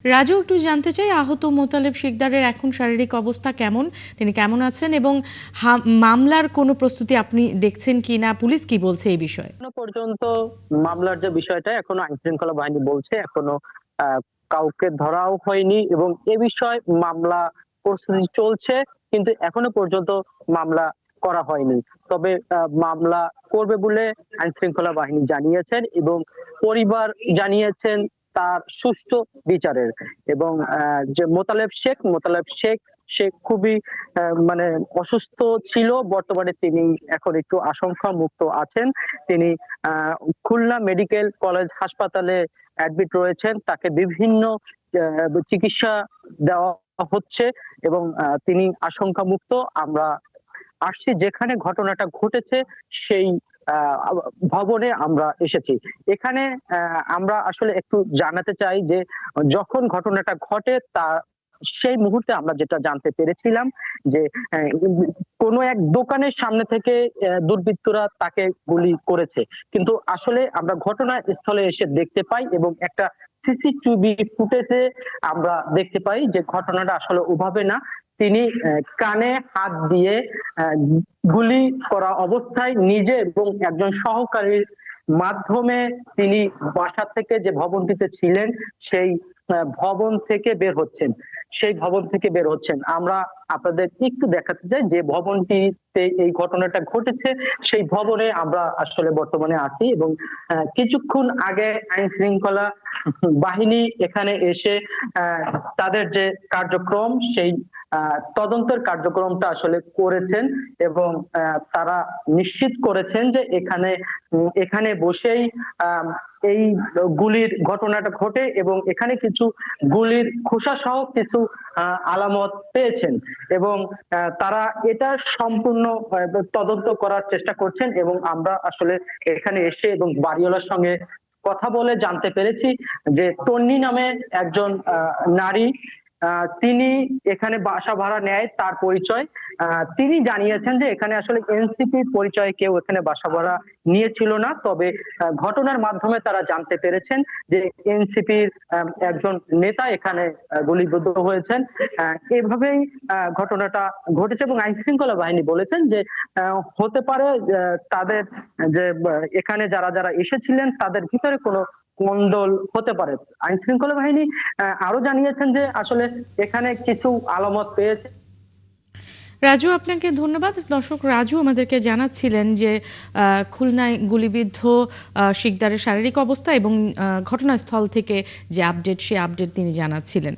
রাজু, একটু জানতে চাই আহত মোতালেব শিকদারের এখন শারীরিক অবস্থা কেমন, তিনি কেমন আছেন এবং মামলার কোনো প্রস্তুতি আপনি দেখছেন কিনা, পুলিশ কি বলছে এই বিষয়ে? এখনো পর্যন্ত মামলার যে বিষয়টা এখনো আইন শৃঙ্খলা বাহিনী বলছে এখনো কাউকে ধরাও হয়নি এবং এ বিষয়ে মামলা প্রস্তুতি চলছে, কিন্তু এখনো পর্যন্ত মামলা করা হয়নি। তবে মামলা করবে বলে আইন শৃঙ্খলা বাহিনী জানিয়েছেন এবং পরিবার জানিয়েছেন তার সুষ্ঠু বিচারের। এবং যে মোতালেব শেখ সে খুবই মানে অসুস্থ ছিল, বর্তমানে তিনি এখন একটু আশঙ্কা মুক্ত আছেন। তিনি খুলনা মেডিকেল কলেজ হাসপাতালে অ্যাডমিট রয়েছেন, তাকে বিভিন্ন চিকিৎসা দেওয়া হচ্ছে এবং তিনি আশঙ্কা মুক্ত। আমরা আসছি যেখানে ঘটনাটা ঘটেছে সেই ভবনে আমরা এসেছি। এখানে আমরা আসলে একটু জানাতে চাই যে যখন ঘটনাটা ঘটে তা সেই মুহূর্তে আমরা যেটা জানতে পেরেছিলাম যে কোনো এক দোকানের সামনে থেকে দুর্বৃত্তরা তাকে গুলি করেছে, কিন্তু আসলে আমরা ঘটনাস্থলে এসে দেখতে পাই এবং একটা সিসিটিভি ফুটেজে আমরা দেখতে পাই যে ঘটনাটা আসলে ওভাবে না। তিনি কানে হাত দিয়ে গুলি করা অবস্থায় নিজে এবং একজন সহকারীর মাধ্যমে তিনি বাসা থেকে যে ভবনটিতে ছিলেন সেই ভবন থেকে বের হচ্ছেন। আমরা আপনাদের একটু দেখাতে চাই যে ভবনটিতে এই ঘটনাটা ঘটেছে সেই ভবনে আমরা আসলে বর্তমানে আছি এবং কিছুক্ষণ আগে আইন শৃঙ্খলা বাহিনী এখানে এসে তাদের যে কার্যক্রম সেই তদন্তের কার্যক্রমটা আসলে করেছেন এবং তারা নিশ্চিত করেছেন যে এখানে বসেই এই গুলির ঘটনাটা ঘটে এবং এখানে কিছু গুলির খোসা সহ কিছু আলামত পেয়েছেন এবং তারা এটা সম্পূর্ণ তদন্ত করার চেষ্টা করছেন। এবং আমরা আসলে এখানে এসে এবং বাড়িওয়ালার সঙ্গে কথা বলে জানতে পেরেছি যে তন্নি নামে একজন নারী, তিনি এখানে বাসা ভাড়া নেয়, তার পরিচয় তিনি জানিয়েছেন যে এখানে আসলে এনসিপি পরিচয়ে কেউ এখানে বাসা ভাড়া নিয়েছিল না। তবে ঘটনার মাধ্যমে তারা জানতে পেরেছেন যে এনসিপির একজন নেতা এখানে গুলিবিদ্ধ হয়েছেন। এভাবেই ঘটনাটা ঘটেছে এবং আইন শৃঙ্খলা বাহিনী বলেছেন যে হতে পারে তাদের যে এখানে যারা যারা এসেছিলেন তাদের ভিতরে কোনো কোন্দল হতে পারে। আইন শৃঙ্খলা বাহিনী আরো জানিয়েছেন যে আসলে এখানে কিছু আলামত পেয়েছে। রাজু, আপনাকে ধন্যবাদ। দর্শক, রাজু আমাদেরকে জানাচ্ছিলেন যে খুলনায় গুলিবিদ্ধ শিকদারের শারীরিক অবস্থা এবং ঘটনাস্থল থেকে যে আপডেট, সে আপডেট তিনি জানাচ্ছিলেন।